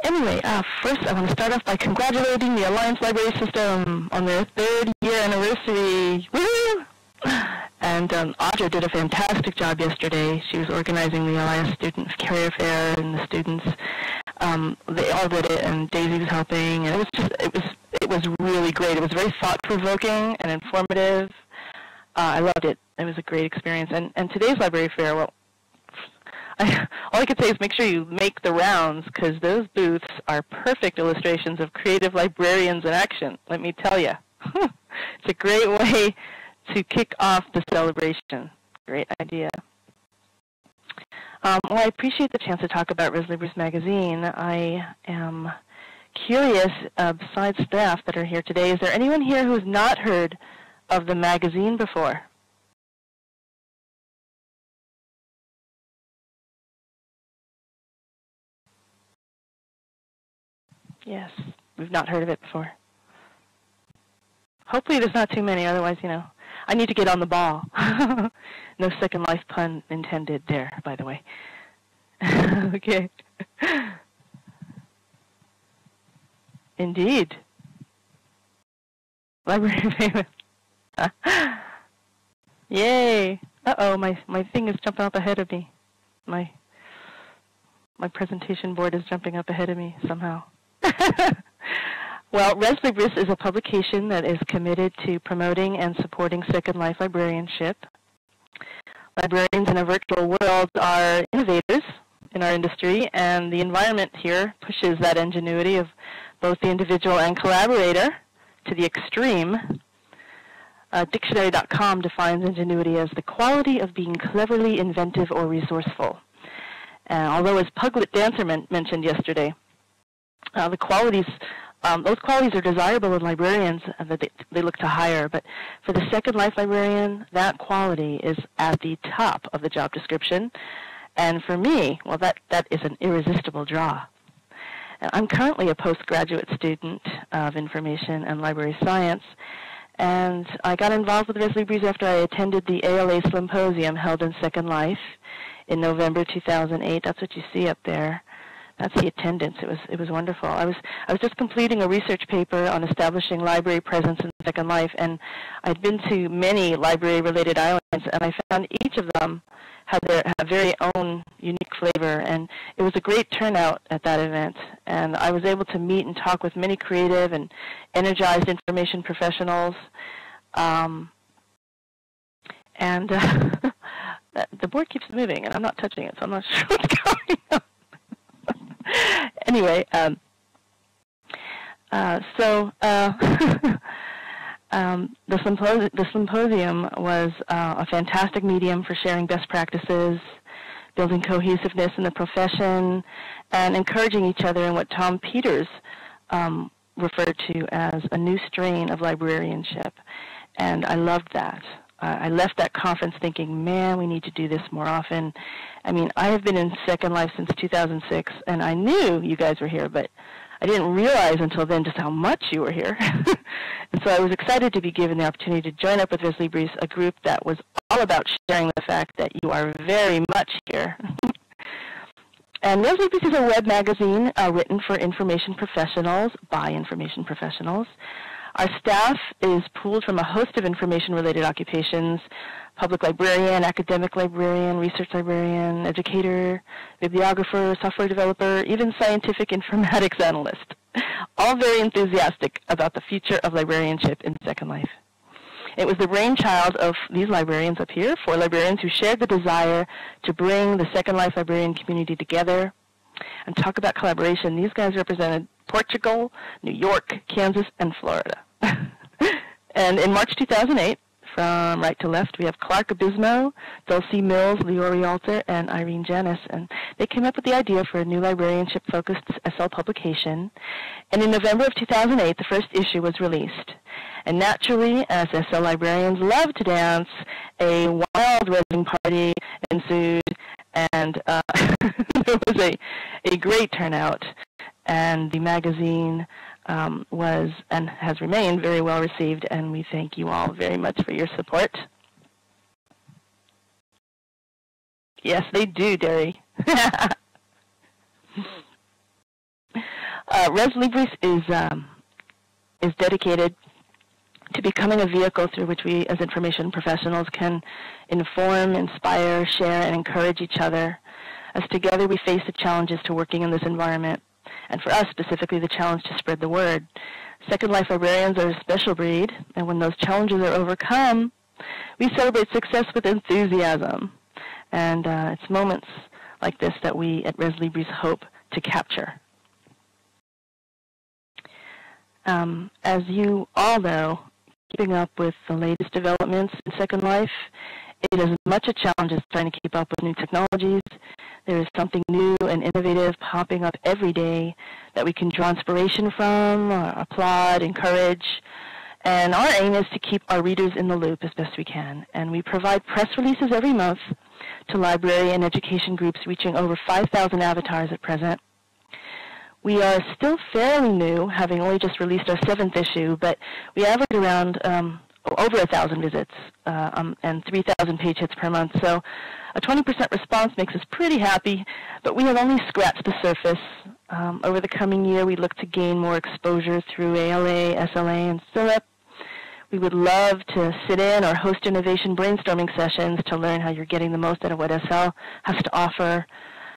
Anyway, first I want to start off by congratulating the Alliance Library System on their 3rd year anniversary. Woo! And Adra did a fantastic job yesterday. She was organizing the LIS Student Career Fair, and the students, they all did it, and Daisy was helping, and it was really great. It was very thought-provoking and informative. I loved it. It was a great experience. And today's library fair, well, all I could say is make sure you make the rounds, because those booths are perfect illustrations of creative librarians in action, let me tell you. It's a great way to kick off the celebration. Great idea. Well, I appreciate the chance to talk about RezLibris magazine. I am curious, besides staff that are here today, is there anyone here who has not heard of the magazine before? Yes, we've not heard of it before. Hopefully there's not too many, otherwise, you know, I need to get on the ball. No Second Life pun intended there, by the way. Okay. Indeed. Library famous. Yay. Uh-oh, my thing is jumping up ahead of me. My presentation board is jumping up ahead of me somehow. Well, RezLibris is a publication that is committed to promoting and supporting Second Life librarianship. Librarians in a virtual world are innovators in our industry, and the environment here pushes that ingenuity of both the individual and collaborator to the extreme. Dictionary.com defines ingenuity as the quality of being cleverly inventive or resourceful. Although, as Puglet Dancer mentioned yesterday, those qualities are desirable in librarians that they look to hire, but for the Second Life librarian, that quality is at the top of the job description. And for me, well, that is an irresistible draw. I'm currently a postgraduate student of information and library science, and I got involved with RezLibris after I attended the ALA Symposium held in Second Life in November 2008. That's what you see up there. That's the attendance. It was wonderful. I was just completing a research paper on establishing library presence in Second Life, and I'd been to many library-related islands, and I found each of them had their very own unique flavor, and it was a great turnout at that event. And I was able to meet and talk with many creative and energized information professionals. The board keeps moving, and I'm not touching it, so I'm not sure what's going on. Anyway, the symposium was a fantastic medium for sharing best practices, building cohesiveness in the profession, and encouraging each other in what Tom Peters referred to as a new strain of librarianship. And I loved that. I left that conference thinking, man, we need to do this more often. I mean, I have been in Second Life since 2006, and I knew you guys were here, but I didn't realize until then just how much you were here. And so I was excited to be given the opportunity to join up with RezLibris, a group that was all about sharing the fact that you are very much here. And RezLibris is a web magazine written for information professionals, by information professionals. Our staff is pooled from a host of information-related occupations: public librarian, academic librarian, research librarian, educator, bibliographer, software developer, even scientific informatics analyst, all very enthusiastic about the future of librarianship in Second Life. It was the brainchild of these librarians up here, 4 librarians who shared the desire to bring the Second Life librarian community together. And talk about collaboration. These guys represented Portugal, New York, Kansas, and Florida. And in March 2008, from right to left, we have Clark Abismo, Dulcie Mills, Leori Alter, and Irene Janis. And they came up with the idea for a new librarianship-focused SL publication. And in November of 2008, the first issue was released. And naturally, as SL librarians love to dance, a wild rezzing party ensued, and there was a great turnout. And the magazine was and has remained very well received, and we thank you all very much for your support. Yes, they do, Derry. RezLibris is dedicated to becoming a vehicle through which we as information professionals can inform, inspire, share, and encourage each other as together we face the challenges to working in this environment, and for us specifically the challenge to spread the word. Second Life librarians are a special breed, and when those challenges are overcome, we celebrate success with enthusiasm. And it's moments like this that we at RezLibris hope to capture. As you all know, keeping up with the latest developments in Second Life, it is as much a challenge as trying to keep up with new technologies. There is something new and innovative popping up every day that we can draw inspiration from, applaud, encourage. And our aim is to keep our readers in the loop as best we can. And we provide press releases every month to library and education groups reaching over 5,000 avatars at present. We are still fairly new, having only just released our 7th issue, but we average around over 1,000 visits and 3,000 page hits per month. So a 20% response makes us pretty happy, but we have only scratched the surface. Over the coming year, we look to gain more exposure through ALA, SLA, and SILIP. We would love to sit in or host innovation brainstorming sessions to learn how you're getting the most out of what SL has to offer.